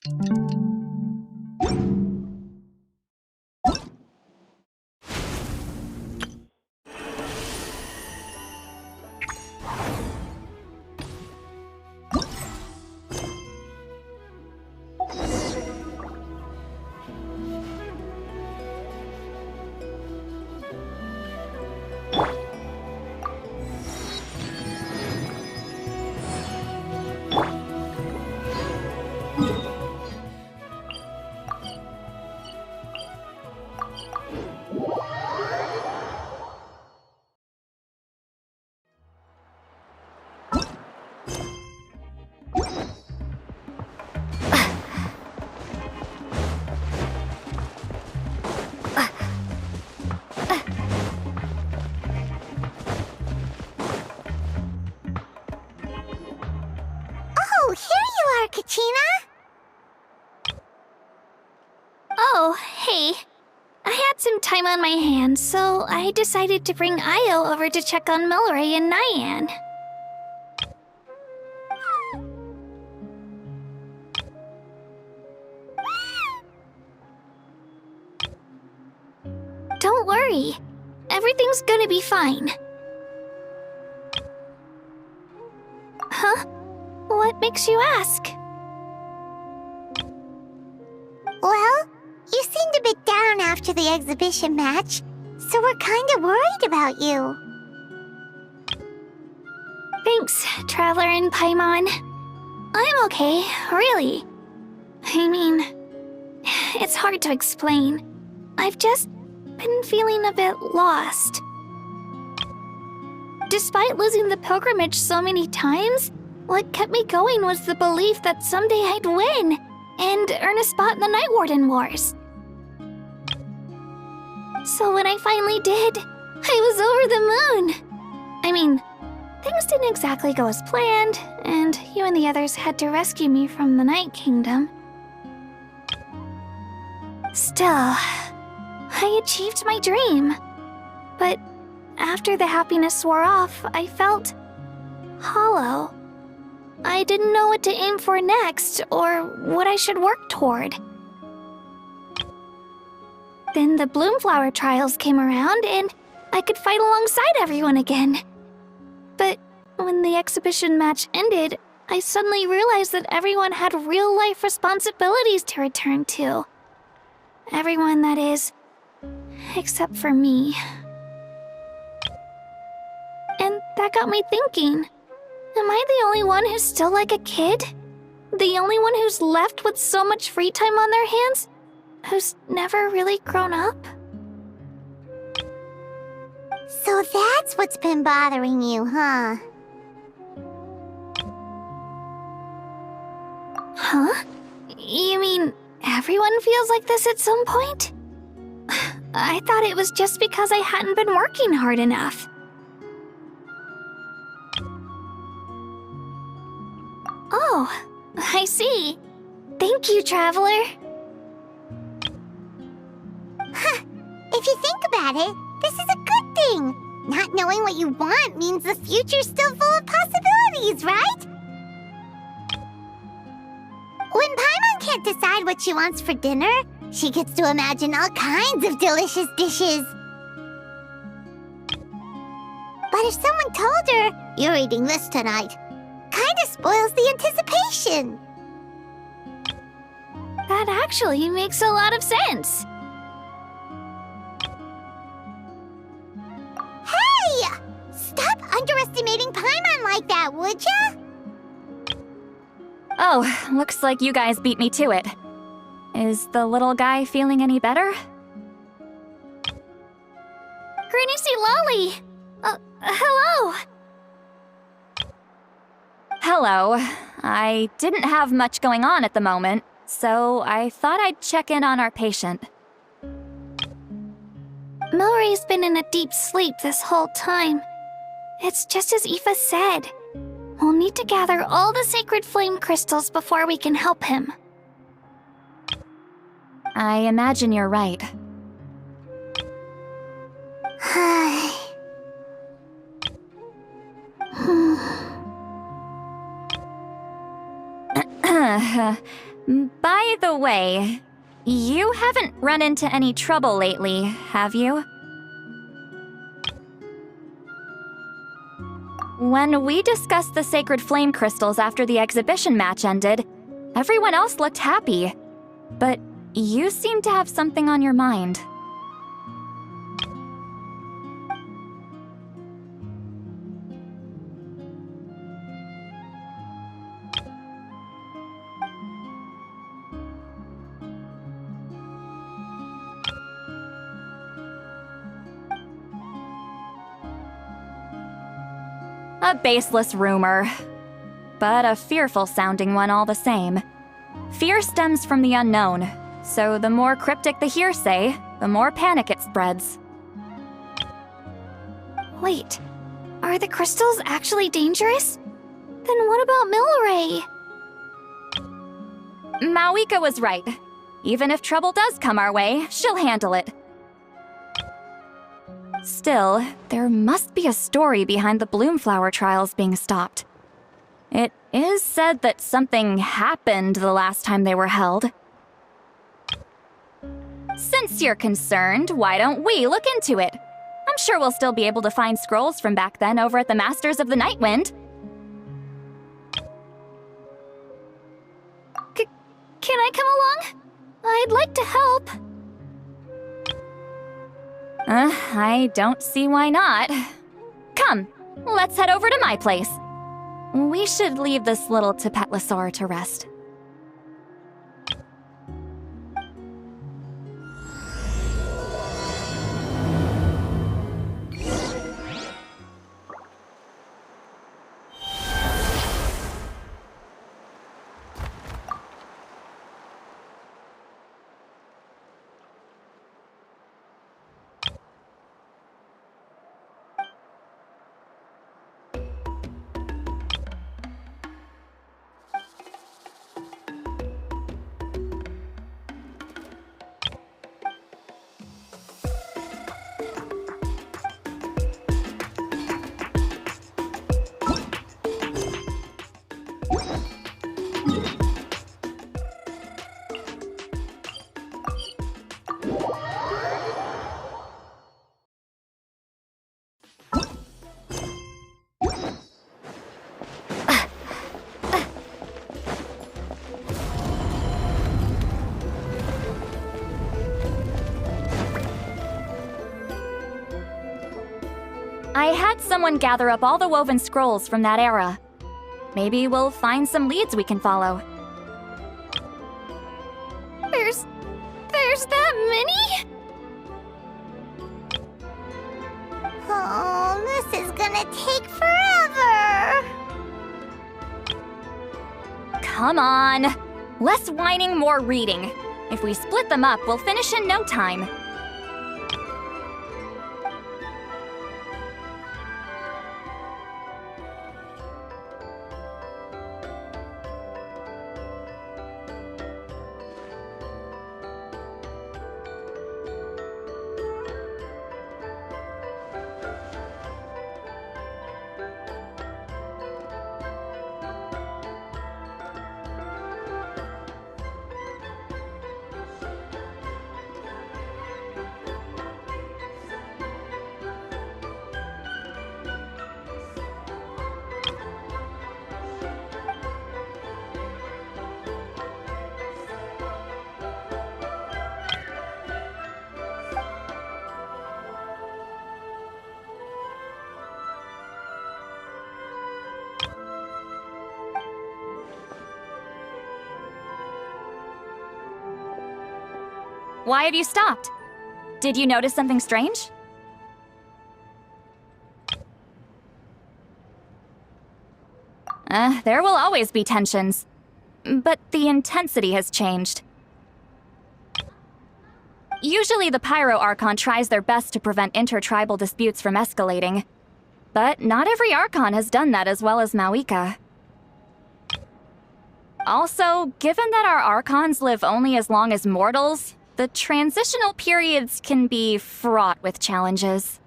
Oh, here you are, Kachina! Oh, hey. I had some time on my hands, so I decided to bring Io over to check on Milray and Naiyan. Don't worry. Everything's gonna be fine. Huh? What makes you ask? Well, you seemed a bit down after the exhibition match, so we're kinda worried about you. Thanks, Traveler and Paimon. I'm okay, really. I mean, it's hard to explain. I've just been feeling a bit lost. Despite losing the pilgrimage so many times, what kept me going was the belief that someday I'd win and earn a spot in the Night Warden Wars. So when I finally did, I was over the moon. I mean, things didn't exactly go as planned, and you and the others had to rescue me from the Night Kingdom. Still, I achieved my dream. But after the happiness wore off, I felt hollow. I didn't know what to aim for next, or what I should work toward. Then the Bloomflower Trials came around, and I could fight alongside everyone again. But when the exhibition match ended, I suddenly realized that everyone had real-life responsibilities to return to. Everyone, that is, except for me. And that got me thinking. Am I the only one who's still like a kid? The only one who's left with so much free time on their hands? Who's never really grown up? So that's what's been bothering you, huh? Huh? You mean everyone feels like this at some point? I thought it was just because I hadn't been working hard enough. Oh, I see. Thank you, Traveler. Huh. If you think about it, this is a good thing. Not knowing what you want means the future's still full of possibilities, right? When Paimon can't decide what she wants for dinner, she gets to imagine all kinds of delicious dishes. But if someone told her, "You're eating this tonight," kinda spoils the anticipation. That actually makes a lot of sense. Hey! Stop underestimating Paimon like that, would ya? Oh, looks like you guys beat me to it. Is the little guy feeling any better? Granny Citlali! Hello! Hello. I didn't have much going on at the moment, so I thought I'd check in on our patient. Milray's been in a deep sleep this whole time. It's just as Aoife said. We'll need to gather all the sacred flame crystals before we can help him. I imagine you're right. By the way, you haven't run into any trouble lately, have you? When we discussed the sacred flame crystals after the exhibition match ended, everyone else looked happy. But you seem to have something on your mind. A baseless rumor, but a fearful-sounding one all the same. Fear stems from the unknown, so the more cryptic the hearsay, the more panic it spreads. Wait, are the crystals actually dangerous? Then what about Milray? Mawika was right. Even if trouble does come our way, she'll handle it. Still, there must be a story behind the Bloomflower Trials being stopped. It is said that something happened the last time they were held. Since you're concerned, why don't we look into it? I'm sure we'll still be able to find scrolls from back then over at the Masters of the Nightwind. Can I come along? I'd like to help. I don't see why not. Come, let's head over to my place. We should leave this little tepletlisaurus to rest. I had someone gather up all the woven scrolls from that era. Maybe we'll find some leads we can follow. There's that many? Oh, this is gonna take forever. Come on! Less whining, more reading. If we split them up, we'll finish in no time. Why have you stopped? Did you notice something strange? There will always be tensions. But the intensity has changed. Usually the Pyro Archon tries their best to prevent intertribal disputes from escalating. But not every Archon has done that as well as Mawika. Also, given that our Archons live only as long as mortals, the transitional periods can be fraught with challenges.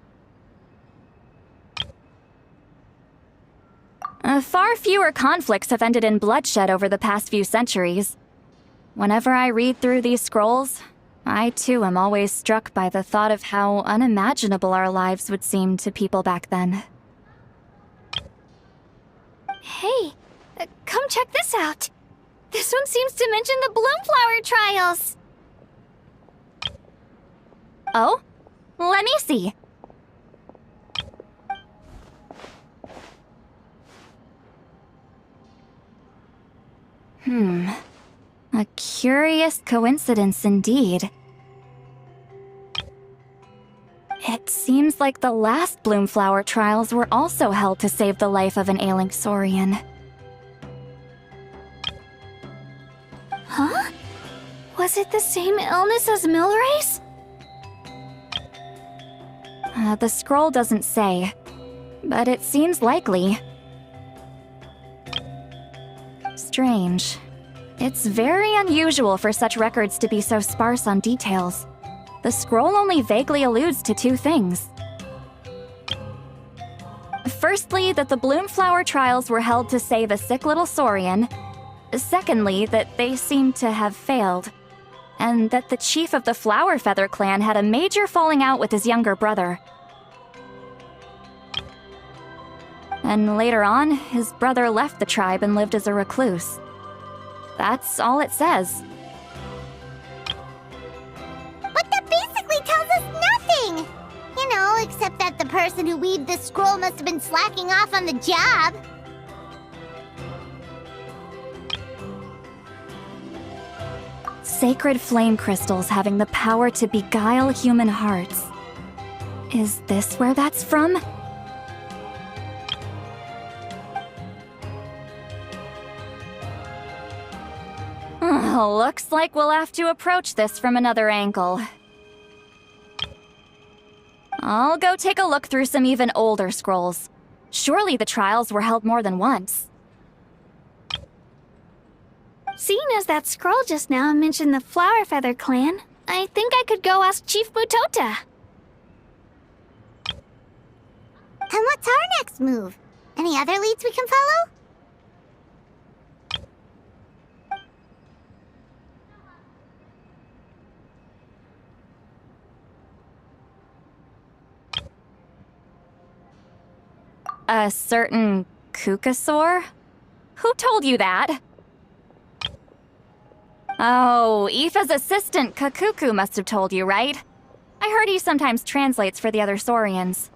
Far fewer conflicts have ended in bloodshed over the past few centuries. Whenever I read through these scrolls, I too am always struck by the thought of how unimaginable our lives would seem to people back then. Hey, come check this out. This one seems to mention the Bloomflower Trials. Oh? Let me see. A curious coincidence indeed. It seems like the last Bloomflower Trials were also held to save the life of an ailing saurian. Huh? Was it the same illness as Milray's? The scroll doesn't say, but it seems likely. Strange. It's very unusual for such records to be so sparse on details. The scroll only vaguely alludes to two things. Firstly, that the Bloomflower Trials were held to save a sick little saurian. Secondly, that they seem to have failed. And that the chief of the Flower Feather clan had a major falling out with his younger brother. And later on, his brother left the tribe and lived as a recluse. That's all it says. But that basically tells us nothing! You know, except that the person who weaved this scroll must have been slacking off on the job. Sacred flame crystals having the power to beguile human hearts. Is this where that's from? Looks like we'll have to approach this from another angle. I'll go take a look through some even older scrolls. Surely the trials were held more than once. Seeing as that scroll just now mentioned the Flower Feather clan, I think I could go ask Chief Mutota. And what's our next move? Any other leads we can follow? A certain Qucusaur? Who told you that? Oh, Aoife's assistant, Kakuku, must have told you, right? I heard he sometimes translates for the other saurians.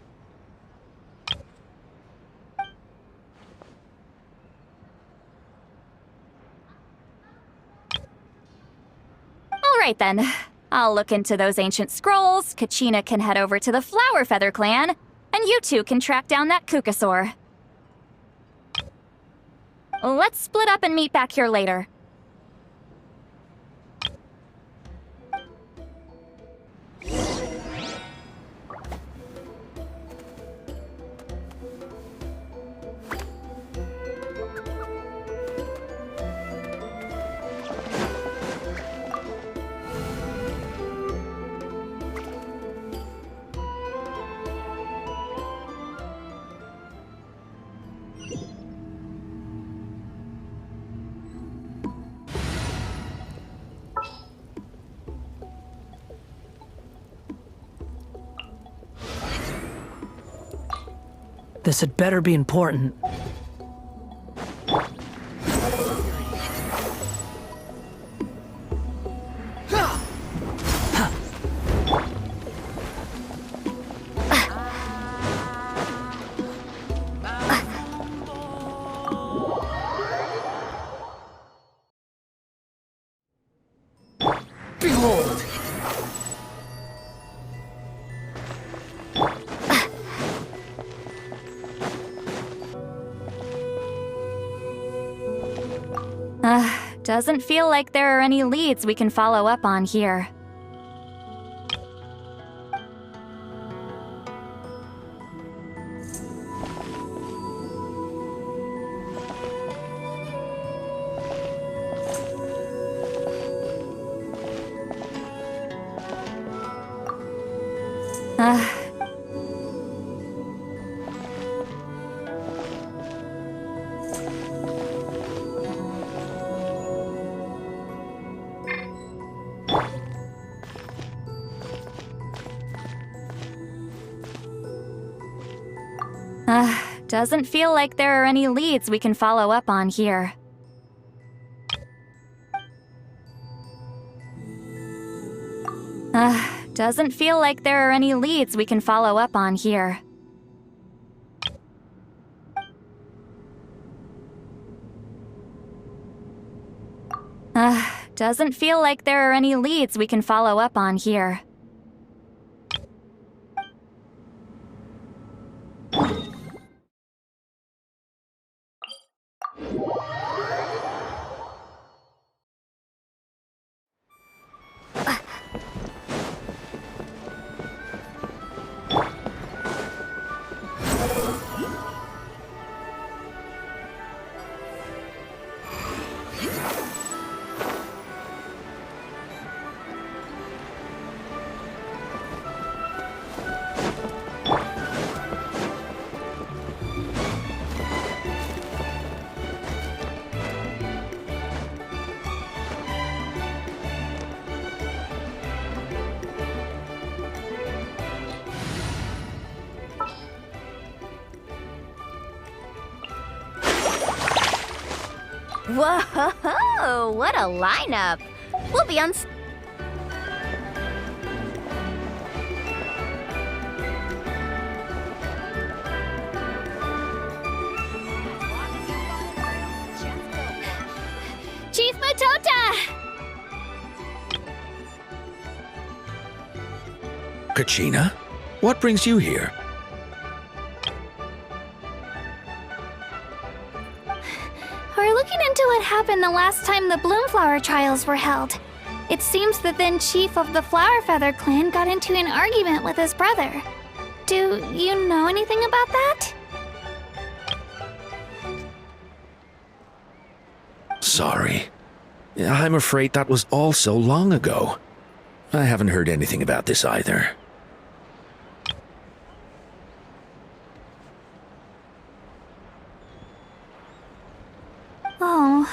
Alright then. I'll look into those ancient scrolls, Kachina can head over to the Flower Feather clan, and you two can track down that Qucusaur. Let's split up and meet back here later. This had better be important. Behold! Doesn't feel like there are any leads we can follow up on here. doesn't feel like there are any leads we can follow up on here. Doesn't feel like there are any leads we can follow up on here. Doesn't feel like there are any leads we can follow up on here. Whoa, what a lineup! We'll be on... Chief Mutota! Kachina? What brings you here? We're looking into what happened the last time the Bloomflower Trials were held. It seems the then chief of the Flower Feather clan got into an argument with his brother. Do you know anything about that? Sorry. I'm afraid that was all so long ago. I haven't heard anything about this either. Oh.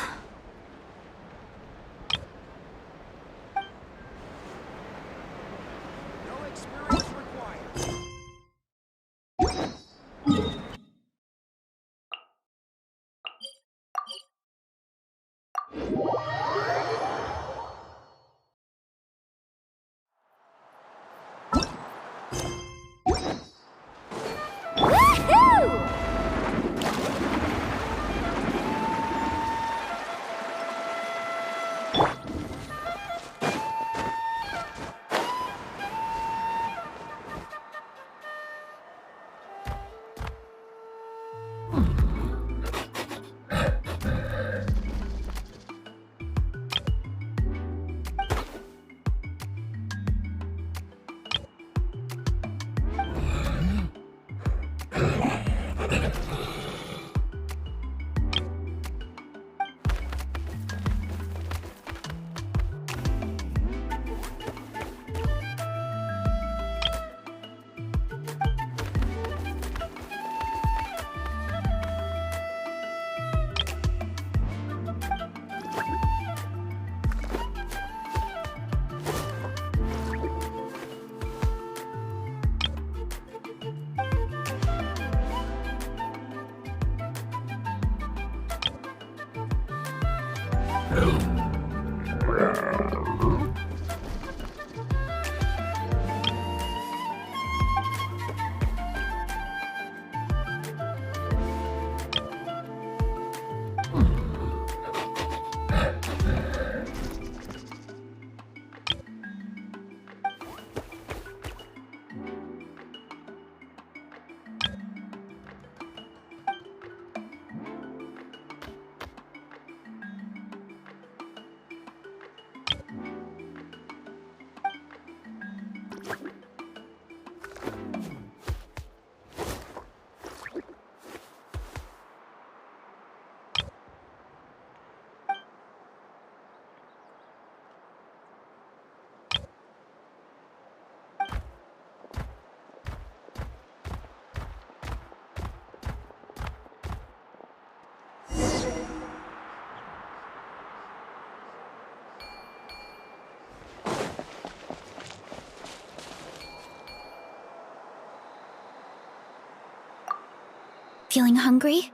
Feeling hungry?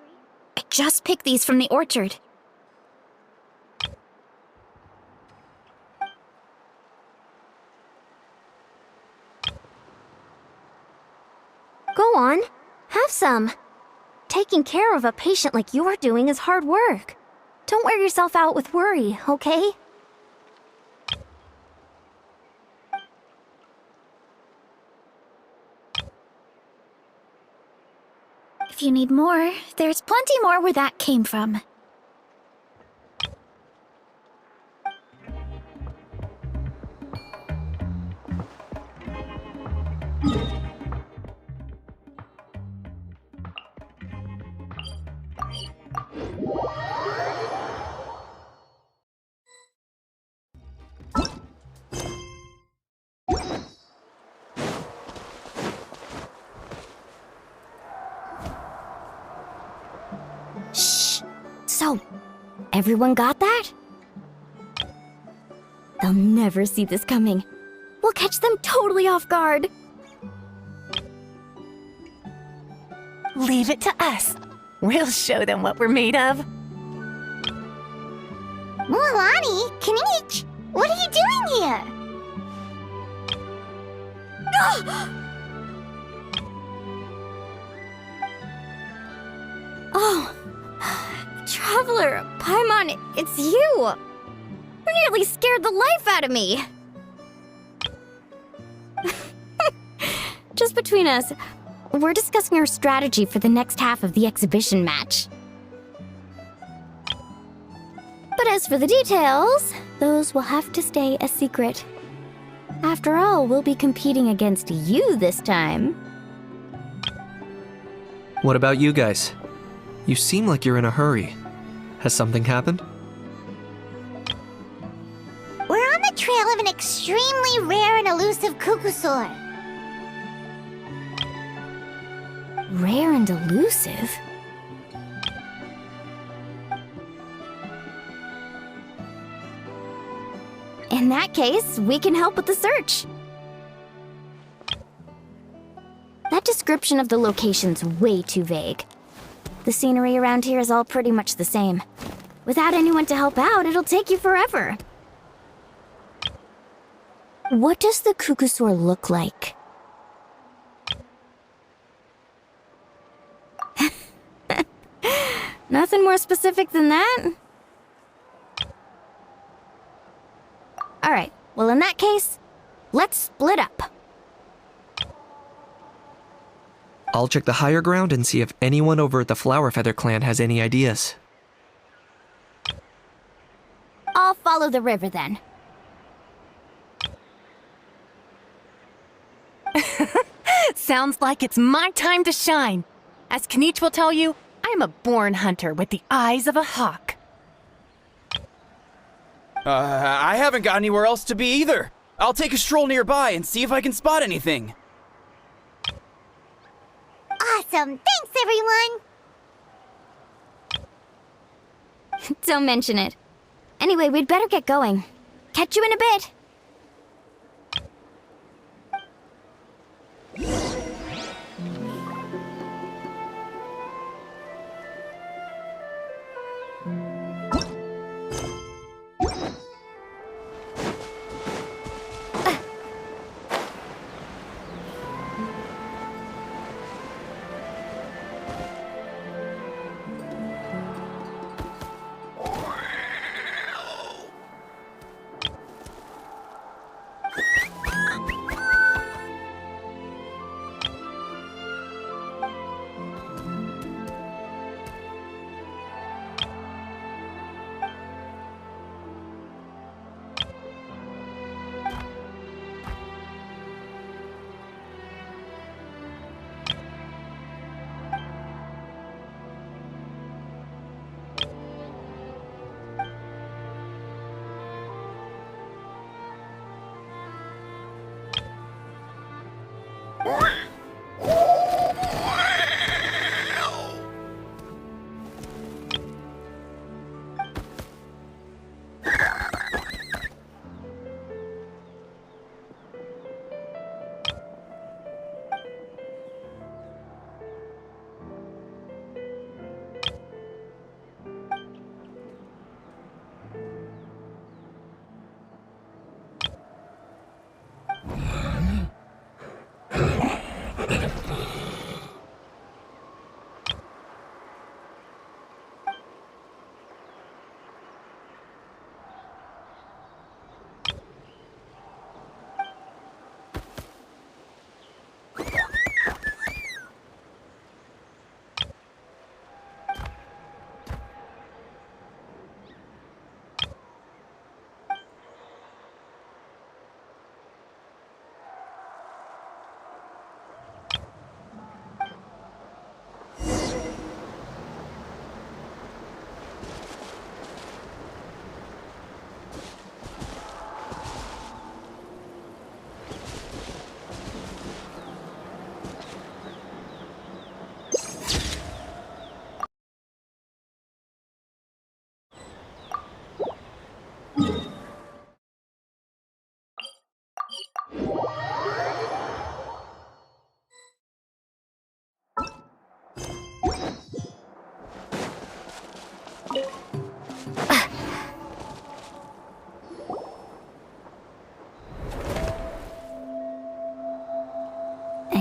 I just picked these from the orchard. Go on, have some. Taking care of a patient like you're doing is hard work. Don't wear yourself out with worry, okay? If you need more, there's plenty more where that came from. So, everyone got that? They'll never see this coming. We'll catch them totally off guard. Leave it to us. We'll show them what we're made of. Mualani, Kinich, what are you doing here? Oh, Traveler, Paimon, it's you! You nearly scared the life out of me! Just between us, we're discussing our strategy for the next half of the exhibition match. But as for the details, those will have to stay a secret. After all, we'll be competing against you this time. What about you guys? You seem like you're in a hurry. Has something happened? We're on the trail of an extremely rare and elusive Qucusaur. Rare and elusive? In that case, we can help with the search. That description of the location's way too vague. The scenery around here is all pretty much the same. Without anyone to help out, it'll take you forever. What does the Qucusaur look like? Nothing more specific than that? Alright, well in that case, let's split up. I'll check the higher ground and see if anyone over at the Flower Feather clan has any ideas. I'll follow the river then. Sounds like it's my time to shine. As Kinich will tell you, I'm a born hunter with the eyes of a hawk. I haven't got anywhere else to be either. I'll take a stroll nearby and see if I can spot anything. Awesome, thanks everyone! Don't mention it. Anyway, we'd better get going. Catch you in a bit.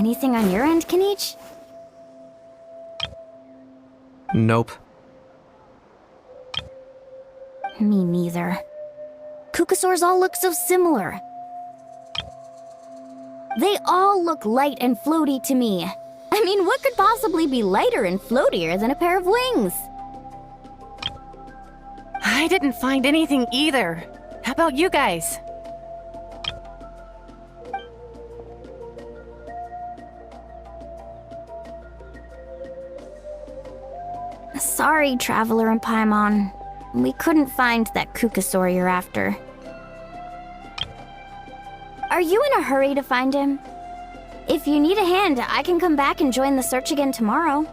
Anything on your end, Kinich? Nope. Me neither. Qucusaurs all look so similar. They all look light and floaty to me. I mean, what could possibly be lighter and floatier than a pair of wings? I didn't find anything either. How about you guys? Sorry, Traveler and Paimon. We couldn't find that Qucusaur you're after. Are you in a hurry to find him? If you need a hand, I can come back and join the search again tomorrow.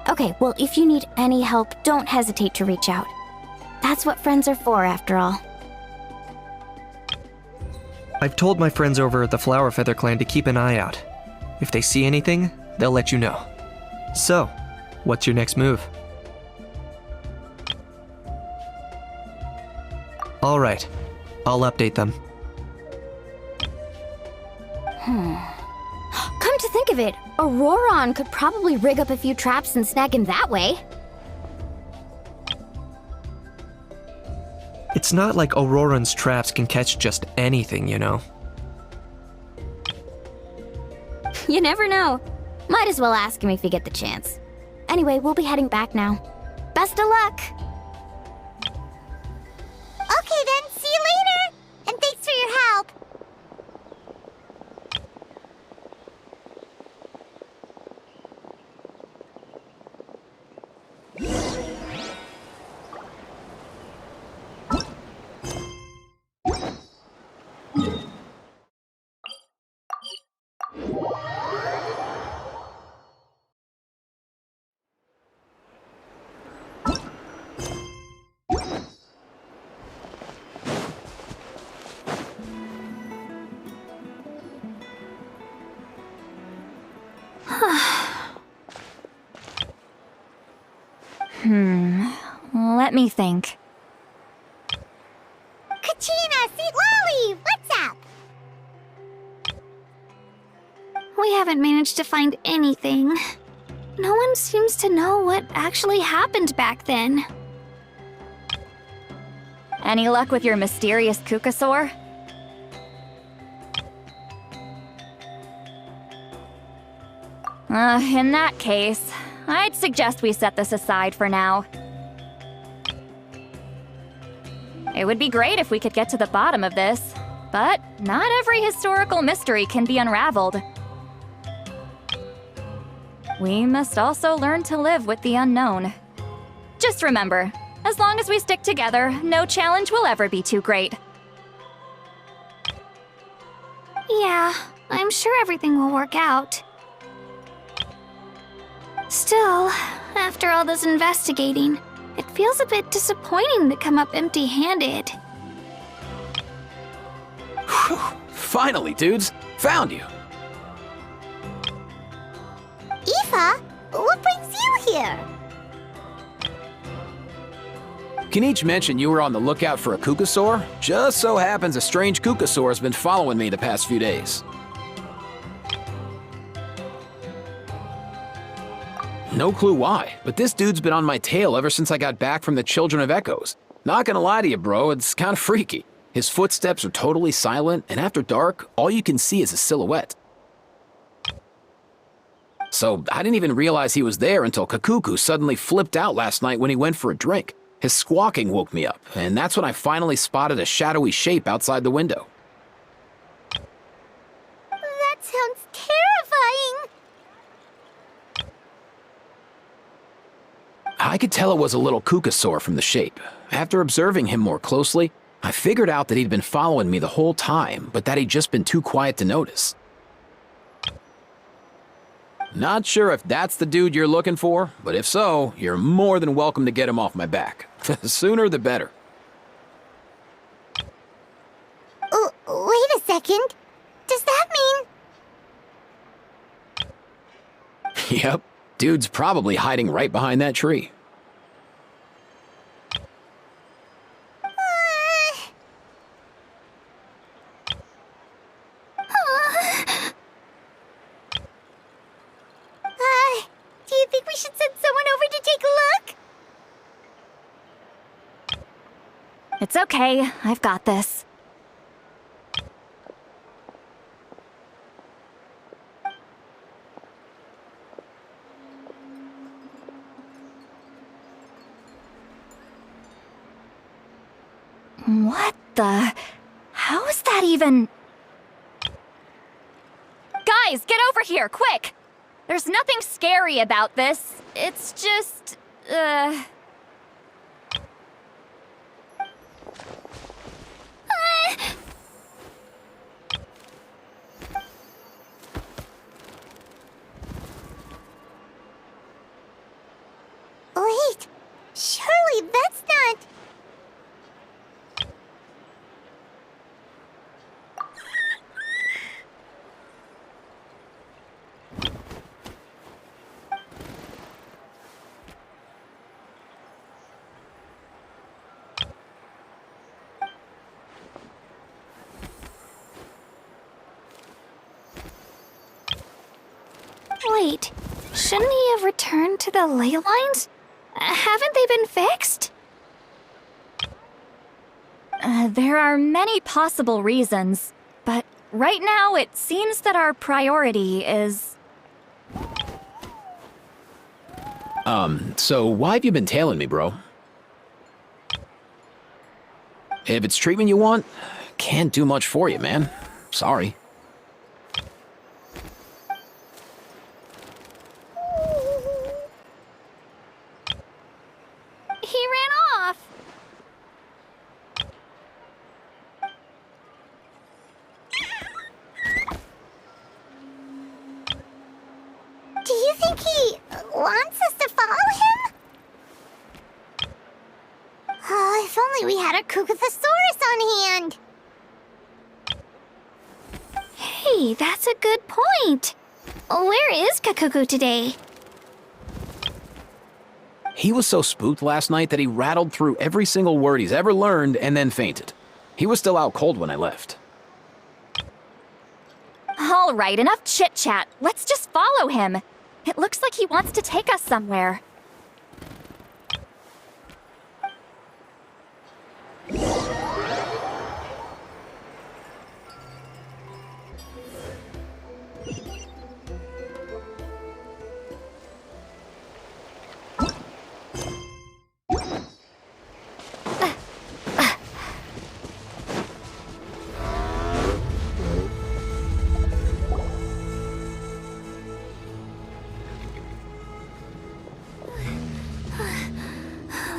Okay, well, if you need any help, don't hesitate to reach out. That's what friends are for, after all. I've told my friends over at the Flower Feather Clan to keep an eye out. If they see anything, they'll let you know. So, what's your next move? All right, I'll update them. Come to think of it, Auroron could probably rig up a few traps and snag him that way. It's not like Auroran's traps can catch just anything, you know. You never know. Might as well ask him if you get the chance. Anyway, we'll be heading back now. Best of luck! Okay then, see you later! And thanks for your help! Let me think. Kachina, Citlali, what's up? We haven't managed to find anything. No one seems to know what actually happened back then. Any luck with your mysterious Qucusaur? In that case, I'd suggest we set this aside for now. It would be great if we could get to the bottom of this, but not every historical mystery can be unraveled. We must also learn to live with the unknown. Just remember, as long as we stick together, no challenge will ever be too great. Yeah, I'm sure everything will work out. Still, after all this investigating, it feels a bit disappointing to come up empty-handed. Whew. Finally, dudes. Found you. Aoife, what brings you here? Kinich mentioned you were on the lookout for a Qucusaur. Just so happens a strange Qucusaur has been following me the past few days. No clue why, but this dude's been on my tail ever since I got back from the Children of Echoes. Not gonna lie to you, bro, it's kinda freaky. His footsteps are totally silent, and after dark, all you can see is a silhouette. So I didn't even realize he was there until Kakuku suddenly flipped out last night when he went for a drink. His squawking woke me up, and that's when I finally spotted a shadowy shape outside the window. That sounds terrifying! I could tell it was a little Qucusaur from the shape. After observing him more closely, I figured out that he'd been following me the whole time, but that he'd just been too quiet to notice. Not sure if that's the dude you're looking for, but if so, you're more than welcome to get him off my back. The sooner the better. Wait a second. Does that mean... Yep, dude's probably hiding right behind that tree. It's okay, I've got this. What the? How is that even? Guys, get over here, quick! There's nothing scary about this. It's just, Wait, surely that's not... Wait, shouldn't he have returned to the ley lines? Haven't they been fixed? There are many possible reasons, but right now it seems that our priority is... So why have you been tailing me, bro? If it's treatment you want, can't do much for you, man. Sorry. He ran off. Do you think he wants us to follow him? Oh, if only we had a Qucusaurus on hand. Hey, that's a good point. Where is Kakuku today? He was so spooked last night that he rattled through every single word he's ever learned and then fainted. He was still out cold when I left. All right, enough chit-chat. Let's just follow him. It looks like he wants to take us somewhere.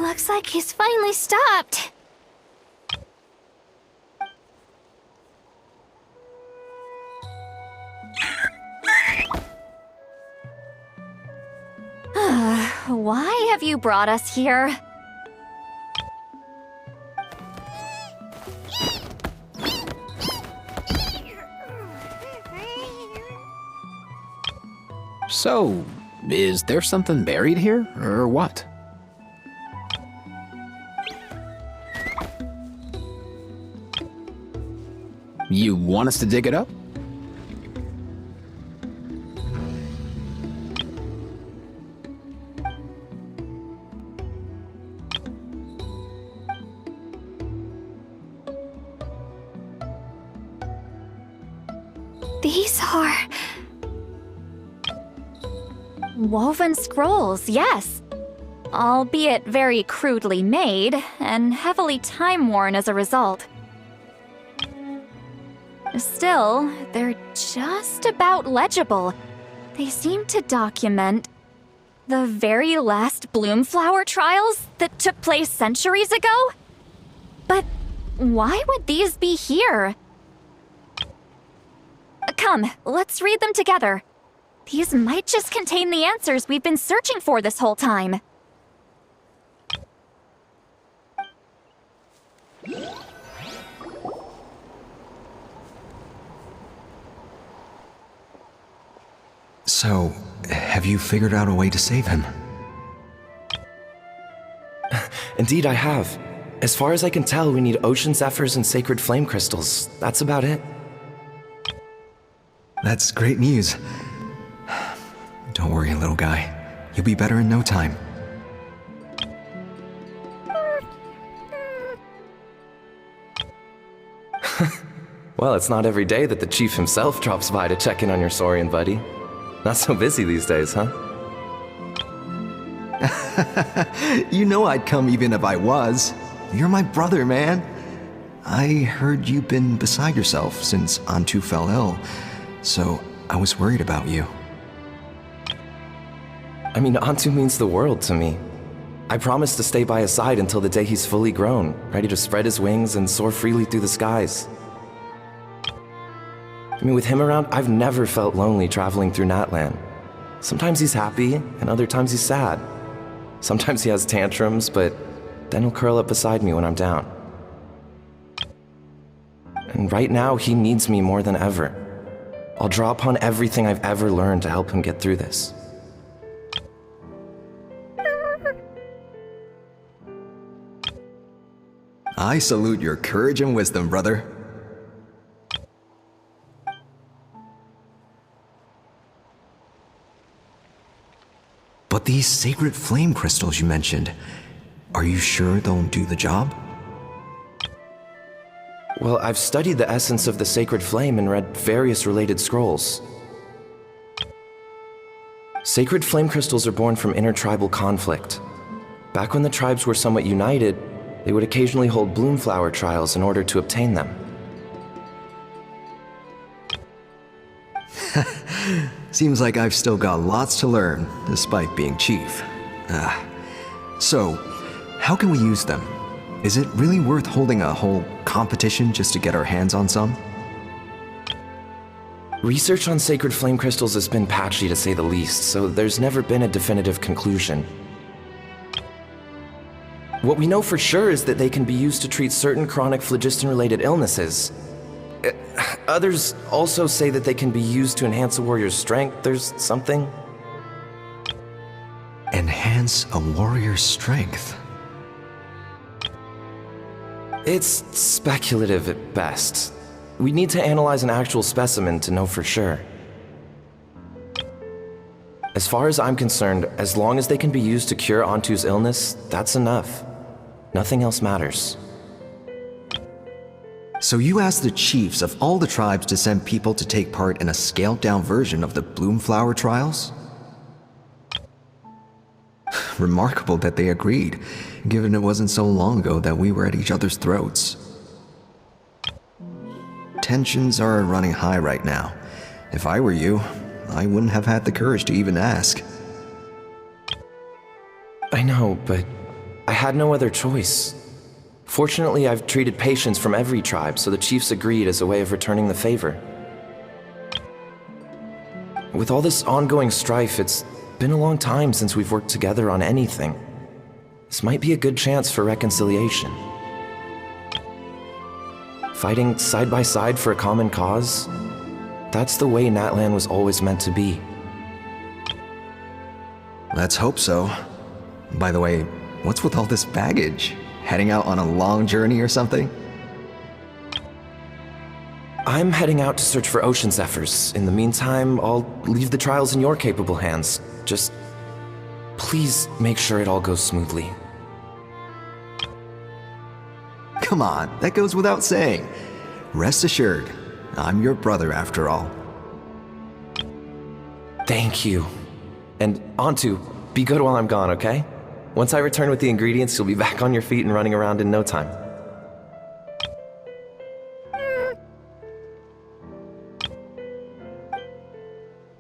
Looks like he's finally stopped. Why have you brought us here? So, is there something buried here, or what? You want us to dig it up? These are... Woven scrolls, yes. Albeit very crudely made, and heavily time-worn as a result. Still, they're just about legible. They seem to document the very last Bloomflower Trials that took place centuries ago? But why would these be here? Come, let's read them together. These might just contain the answers we've been searching for this whole time. So, have you figured out a way to save him? Indeed, I have. As far as I can tell, we need ocean zephyrs and sacred flame crystals. That's about it. That's great news. Don't worry, little guy. You'll be better in no time. Well, it's not every day that the chief himself drops by to check in on your saurian buddy. Not so busy these days, huh? You know I'd come even if I was. You're my brother, man. I heard you've been beside yourself since Antu fell ill, so I was worried about you. I mean, Antu means the world to me. I promised to stay by his side until the day he's fully grown, ready to spread his wings and soar freely through the skies. I mean, with him around, I've never felt lonely traveling through Natlan. Sometimes he's happy, and other times he's sad. Sometimes he has tantrums, but then he'll curl up beside me when I'm down. And right now, he needs me more than ever. I'll draw upon everything I've ever learned to help him get through this. I salute your courage and wisdom, brother. But these sacred flame crystals you mentioned, are you sure they'll do the job? Well, I've studied the essence of the sacred flame and read various related scrolls. Sacred flame crystals are born from intertribal conflict. Back when the tribes were somewhat united, they would occasionally hold Bloomflower Trials in order to obtain them. Seems like I've still got lots to learn, despite being chief. So, how can we use them? Is it really worth holding a whole competition just to get our hands on some? Research on sacred flame crystals has been patchy to say the least, so there's never been a definitive conclusion. What we know for sure is that they can be used to treat certain chronic phlogiston-related illnesses. Others also say that they can be used to enhance a warrior's strength. There's something. Enhance a warrior's strength? It's speculative at best. We need to analyze an actual specimen to know for sure. As far as I'm concerned, as long as they can be used to cure Antu's illness, that's enough. Nothing else matters. So you asked the chiefs of all the tribes to send people to take part in a scaled-down version of the Bloomflower Trials? Remarkable that they agreed, given it wasn't so long ago that we were at each other's throats. Tensions are running high right now. If I were you, I wouldn't have had the courage to even ask. I know, but I had no other choice. Fortunately, I've treated patients from every tribe, so the chiefs agreed as a way of returning the favor. With all this ongoing strife, it's been a long time since we've worked together on anything. This might be a good chance for reconciliation. Fighting side by side for a common cause? That's the way Natlan was always meant to be. Let's hope so. By the way, what's with all this baggage? Heading out on a long journey or something? I'm heading out to search for ocean zephyrs. In the meantime, I'll leave the trials in your capable hands. Just please make sure it all goes smoothly. Come on, that goes without saying. Rest assured, I'm your brother after all. Thank you. And Antu, be good while I'm gone, okay? Once I return with the ingredients, you'll be back on your feet and running around in no time.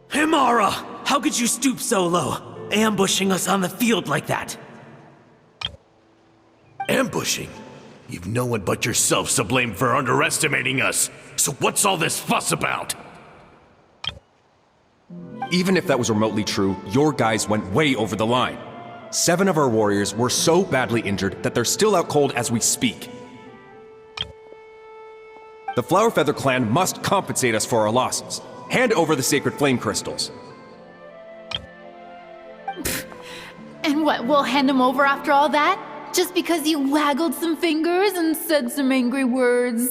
Himara! How could you stoop so low, ambushing us on the field like that? Ambushing? You've no one but yourself to blame for underestimating us. So what's all this fuss about? Even if that was remotely true, your guys went way over the line. 7 of our warriors were so badly injured that they're still out cold as we speak. The Flower Feather clan must compensate us for our losses. Hand over the sacred flame crystals. And what, we'll hand them over after all that? Just because you waggled some fingers and said some angry words?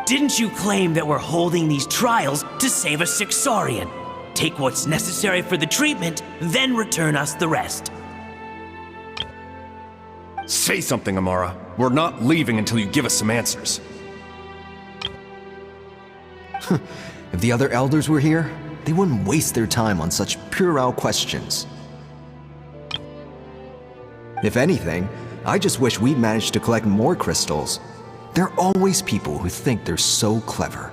Didn't you claim that we're holding these trials to save a sick saurian? Take what's necessary for the treatment, then return us the rest. Say something, Amara. We're not leaving until you give us some answers. If the other elders were here, they wouldn't waste their time on such puerile questions. If anything, I just wish we'd managed to collect more crystals. There are always people who think they're so clever.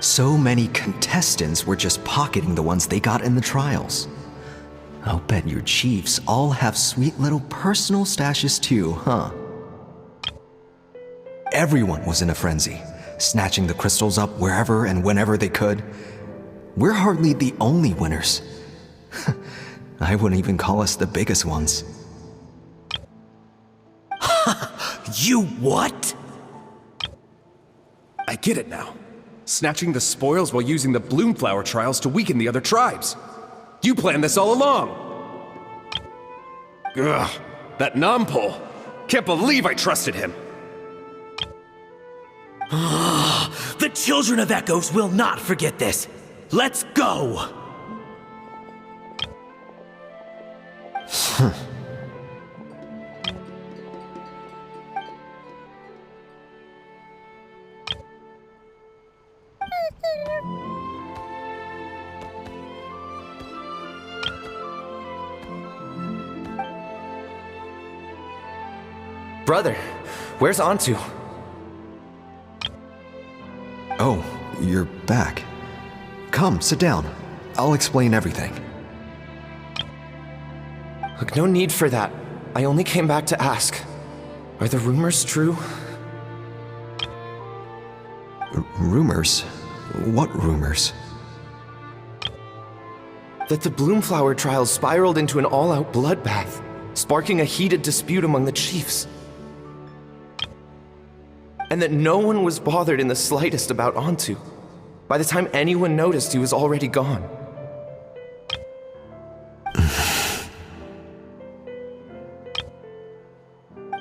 So many contestants were just pocketing the ones they got in the trials. I'll bet your chiefs all have sweet little personal stashes too, huh? Everyone was in a frenzy, snatching the crystals up wherever and whenever they could. We're hardly the only winners. I wouldn't even call us the biggest ones. You what? I get it now. Snatching the spoils while using the Bloomflower Trials to weaken the other tribes. You planned this all along! Ugh, that Nompole! Can't believe I trusted him! The children of Echoes will not forget this! Let's go! Brother, where's Antu? Oh, you're back. Come, sit down. I'll explain everything. Look, no need for that. I only came back to ask. Are the rumors true? Rumors? What rumors? That the Bloomflower Trials spiraled into an all-out bloodbath, sparking a heated dispute among the chiefs. And that no one was bothered in the slightest about Antu. By the time anyone noticed, he was already gone.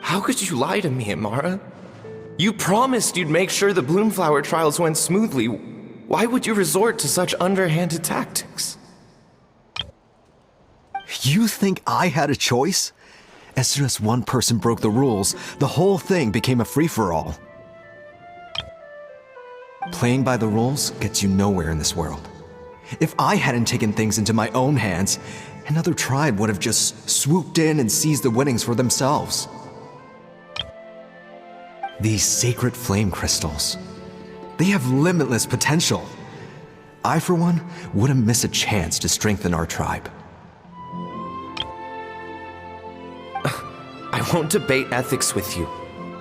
How could you lie to me, Amara? You promised you'd make sure the Bloomflower Trials went smoothly. Why would you resort to such underhanded tactics? You think I had a choice? As soon as one person broke the rules, the whole thing became a free-for-all. Playing by the rules gets you nowhere in this world. If I hadn't taken things into my own hands, another tribe would have just swooped in and seized the winnings for themselves. These sacred flame crystals, they have limitless potential. I, for one, wouldn't miss a chance to strengthen our tribe. I won't debate ethics with you.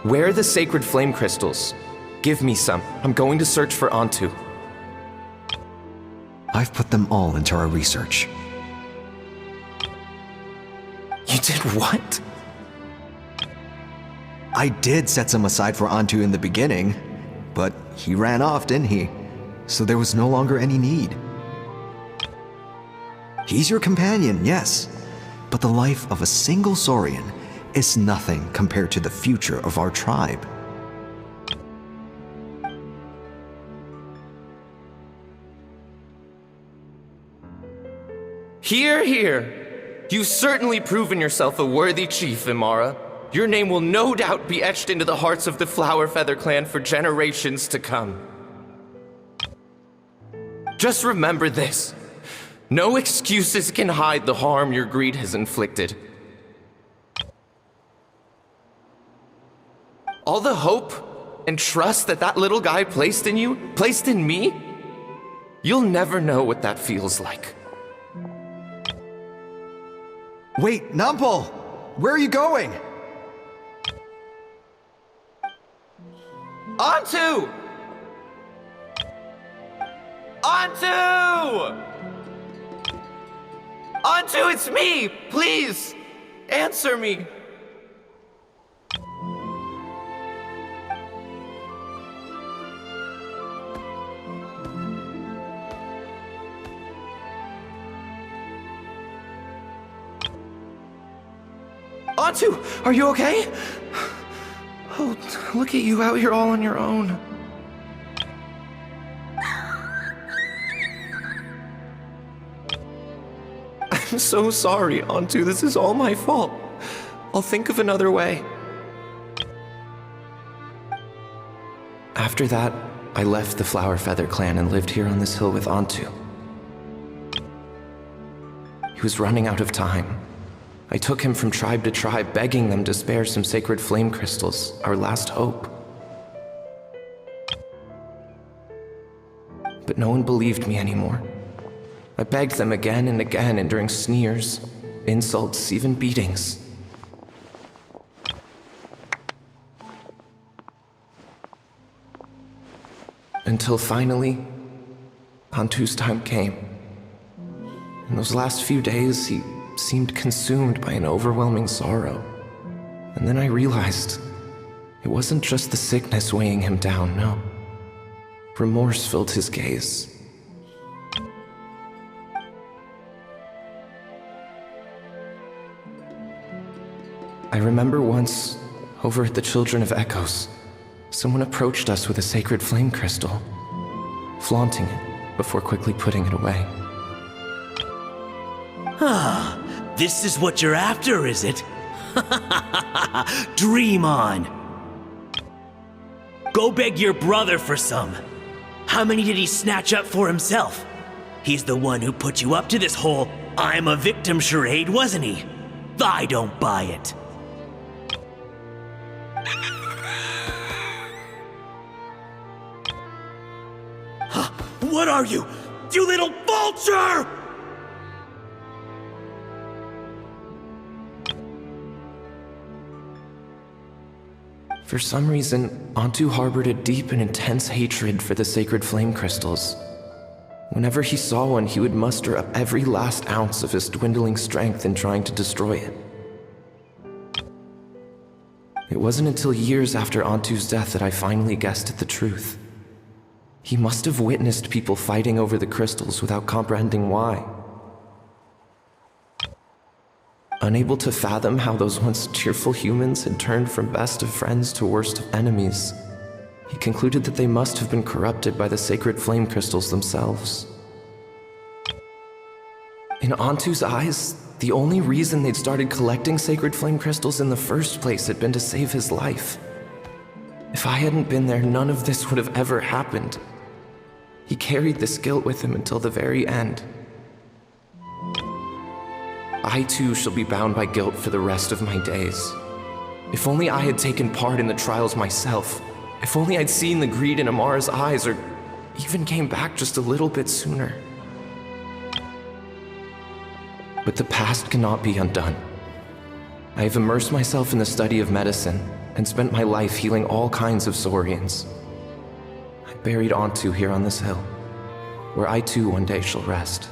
Where are the sacred flame crystals? Give me some. I'm going to search for Antu. I've put them all into our research. You did what? I did set some aside for Antu in the beginning, but he ran off, didn't he? So there was no longer any need. He's your companion, yes, but the life of a single saurian is nothing compared to the future of our tribe. Hear, hear! You've certainly proven yourself a worthy chief, Imara. Your name will no doubt be etched into the hearts of the Flower Feather clan for generations to come. Just remember this. No excuses can hide the harm your greed has inflicted. All the hope and trust that little guy placed in you, placed in me, you'll never know what that feels like. Wait, Nompole! Where are you going? Antu! Antu! Antu, it's me! Please! Answer me! Antu, are you okay? Oh, look at you out here all on your own. I'm so sorry, Antu. This is all my fault. I'll think of another way. After that, I left the Flower Feather clan and lived here on this hill with Antu. He was running out of time. I took him from tribe to tribe, begging them to spare some sacred flame crystals, our last hope. But no one believed me anymore. I begged them again and again, enduring sneers, insults, even beatings. Until finally, Antu's time came. In those last few days, he seemed consumed by an overwhelming sorrow. And then I realized it wasn't just the sickness weighing him down, no. Remorse filled his gaze. I remember once, over at the Children of Echoes, someone approached us with a sacred flame crystal, flaunting it before quickly putting it away. Ah, this is what you're after, is it? Dream on. Go beg your brother for some. How many did he snatch up for himself? He's the one who put you up to this whole I'm a victim charade, wasn't he? I don't buy it. What are you? You little vulture! For some reason, Antu harbored a deep and intense hatred for the sacred flame crystals. Whenever he saw one, he would muster up every last ounce of his dwindling strength in trying to destroy it. It wasn't until years after Antu's death that I finally guessed at the truth. He must have witnessed people fighting over the crystals without comprehending why. Unable to fathom how those once cheerful humans had turned from best of friends to worst of enemies, he concluded that they must have been corrupted by the sacred flame crystals themselves. In Antu's eyes, the only reason they'd started collecting sacred flame crystals in the first place had been to save his life. If I hadn't been there, none of this would have ever happened. He carried this guilt with him until the very end. I too shall be bound by guilt for the rest of my days. If only I had taken part in the trials myself. If only I'd seen the greed in Amara's eyes, or even came back just a little bit sooner. But the past cannot be undone. I have immersed myself in the study of medicine and spent my life healing all kinds of saurians. I buried Antu here on this hill, where I too one day shall rest.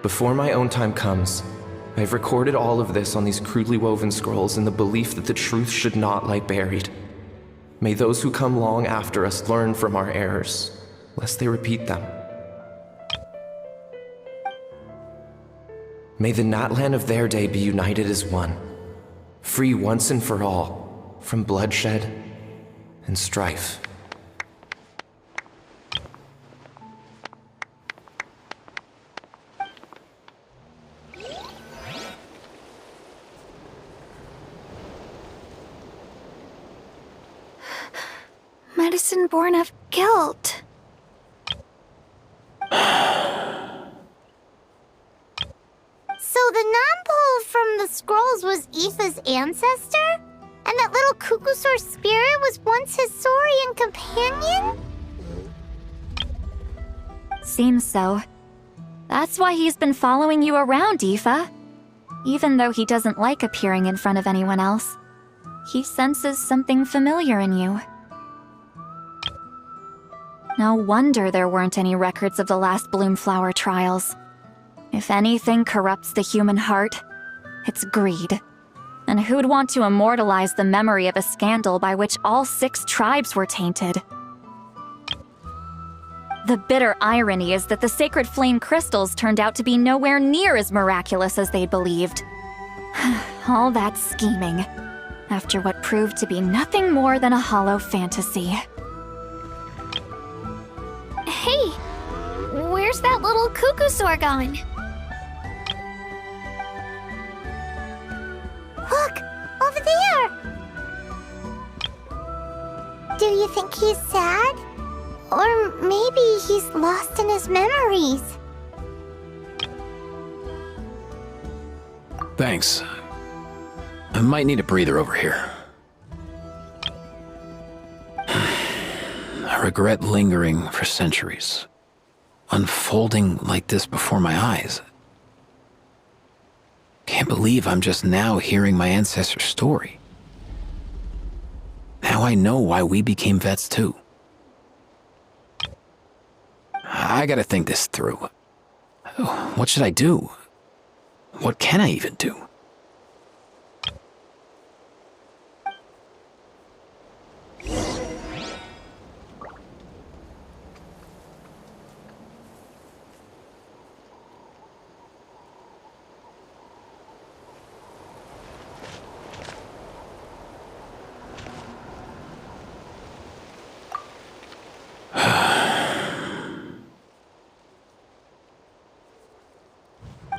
Before my own time comes, I have recorded all of this on these crudely woven scrolls in the belief that the truth should not lie buried. May those who come long after us learn from our errors, lest they repeat them. May the natlan of their day be united as one, free once and for all from bloodshed and strife. Medicine born of guilt. So the non-pole from the scrolls was Aoife's ancestor? And that little Qucusaur spirit was once his saurian companion? Seems so. That's why he's been following you around, Aoife. Even though he doesn't like appearing in front of anyone else, he senses something familiar in you. No wonder there weren't any records of the last Bloomflower Trials. If anything corrupts the human heart, it's greed. And who'd want to immortalize the memory of a scandal by which all 6 tribes were tainted? The bitter irony is that the sacred flame crystals turned out to be nowhere near as miraculous as they believed. All that scheming, after what proved to be nothing more than a hollow fantasy. Hey, where's that little Qucusaur going? you think he's sad? Or maybe he's lost in his memories. Thanks. I might need a breather over here. I regret lingering for centuries, unfolding like this before my eyes. Can't believe I'm just now hearing my ancestor's story. Now I know why we became vets too. I gotta think this through. What should I do? What can I even do?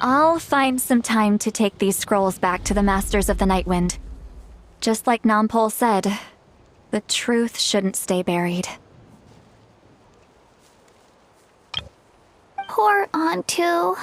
I'll find some time to take these scrolls back to the Masters of the Nightwind. Just like Nampol said, the truth shouldn't stay buried. Poor Antu.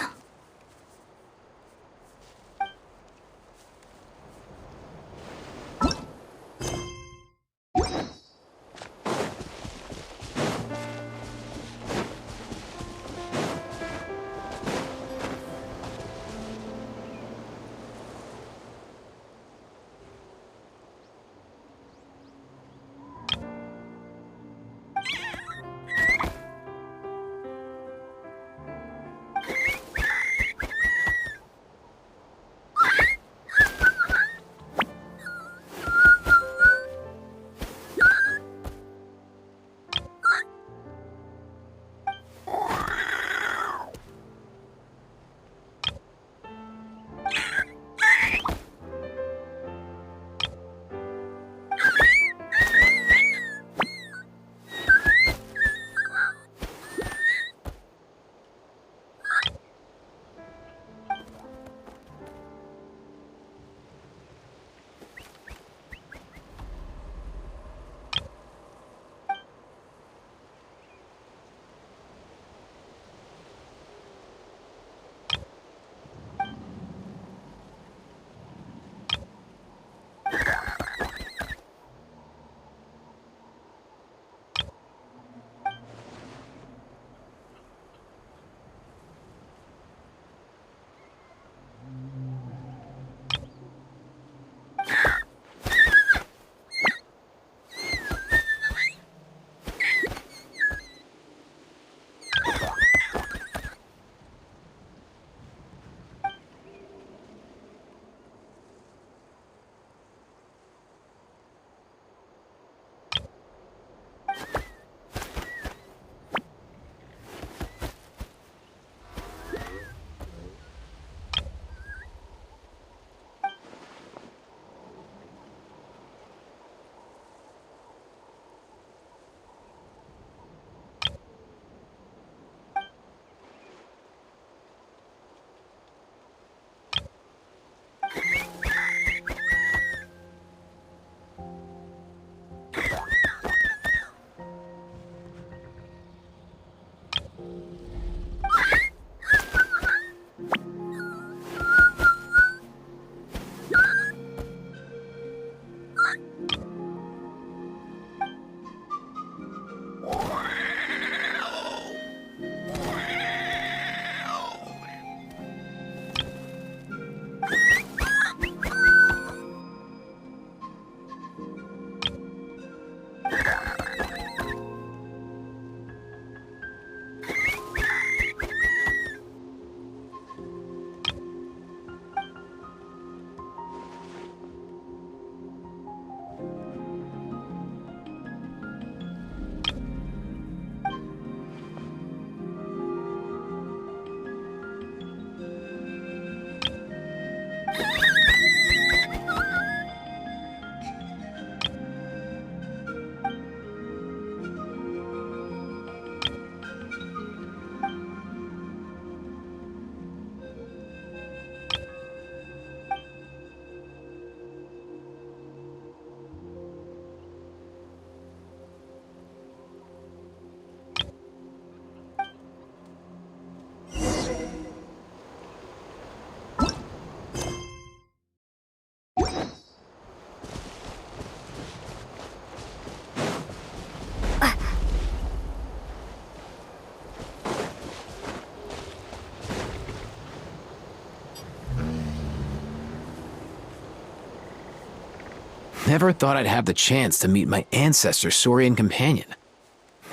Never thought I'd have the chance to meet my ancestor's saurian companion.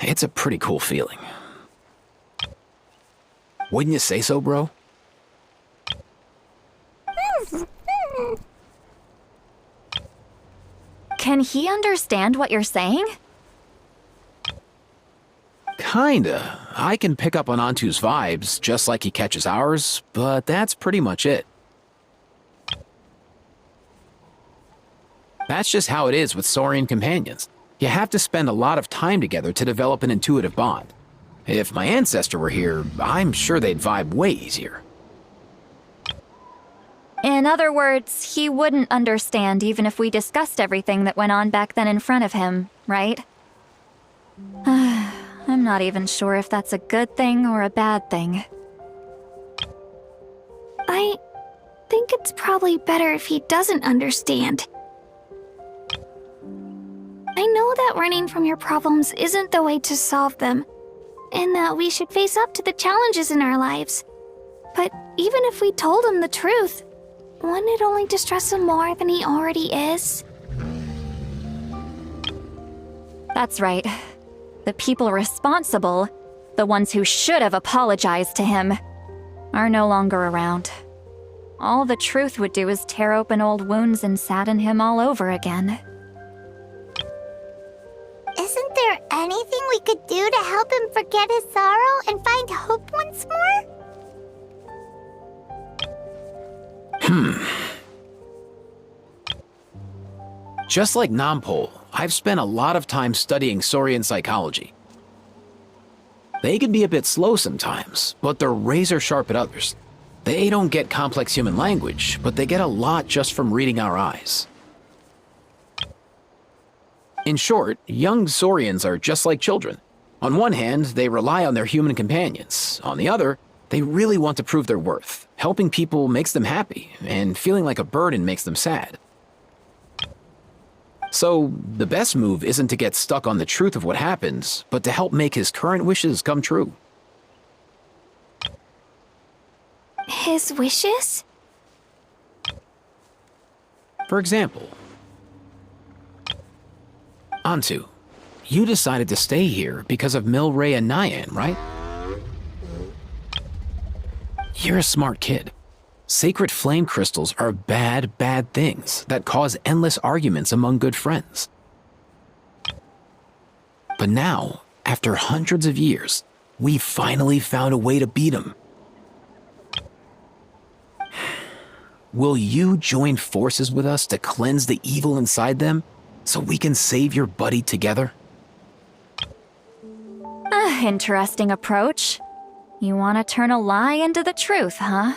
It's a pretty cool feeling. Wouldn't you say so, bro? Can he understand what you're saying? Kinda. I can pick up on Antu's vibes, just like he catches ours, but that's pretty much it. That's just how it is with saurian companions. You have to spend a lot of time together to develop an intuitive bond. If my ancestor were here, I'm sure they'd vibe way easier. In other words, he wouldn't understand even if we discussed everything that went on back then in front of him, right? I'm not even sure if that's a good thing or a bad thing. I think it's probably better if he doesn't understand. I know that running from your problems isn't the way to solve them, and that we should face up to the challenges in our lives. But even if we told him the truth, wouldn't it only distress him more than he already is? That's right. The people responsible, the ones who should have apologized to him, are no longer around. All the truth would do is tear open old wounds and sadden him all over again. Isn't there anything we could do to help him forget his sorrow and find hope once more? Just like Nampol, I've spent a lot of time studying saurian psychology. They can be a bit slow sometimes, but they're razor sharp at others. They don't get complex human language, but they get a lot just from reading our eyes. In short, young saurians are just like children. On one hand, they rely on their human companions. On the other, they really want to prove their worth. Helping people makes them happy, and feeling like a burden makes them sad. So, the best move isn't to get stuck on the truth of what happened, but to help make his current wishes come true. His wishes? For example, Antu, you decided to stay here because of Milray and Naiyan, right? You're a smart kid. Sacred flame crystals are bad, bad things that cause endless arguments among good friends. But now, after hundreds of years, we finally found a way to beat them. Will you join forces with us to cleanse the evil inside them so we can save your buddy together? Interesting approach. You want to turn a lie into the truth, huh?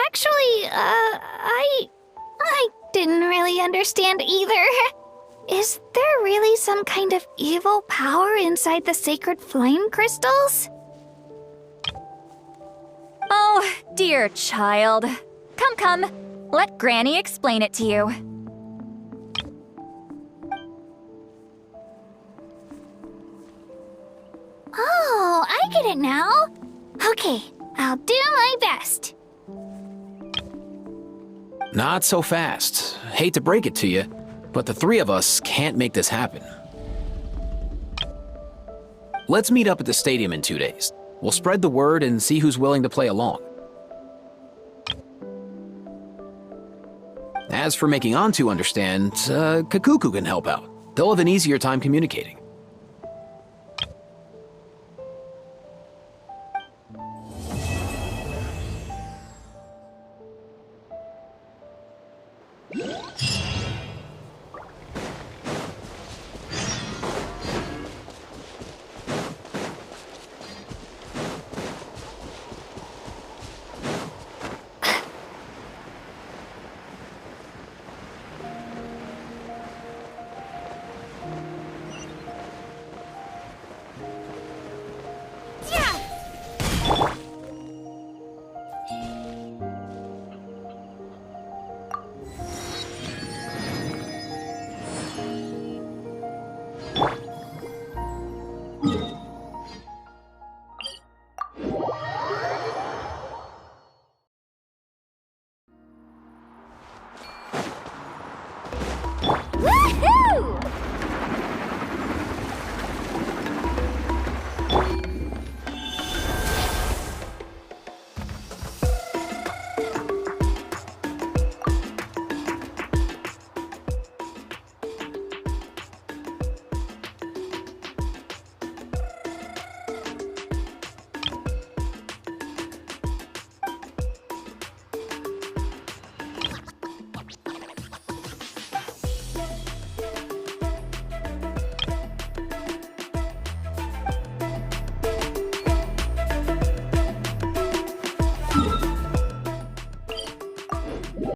Actually, I didn't really understand either. Is there really some kind of evil power inside the sacred flame crystals? Oh, dear child. Come. Let Granny explain it to you. Oh, I get it now. Okay, I'll do my best. Not so fast. Hate to break it to you, but the three of us can't make this happen. Let's meet up at the stadium in 2 days. We'll spread the word and see who's willing to play along. As for making Antu understand, Kakuku can help out. They'll have an easier time communicating.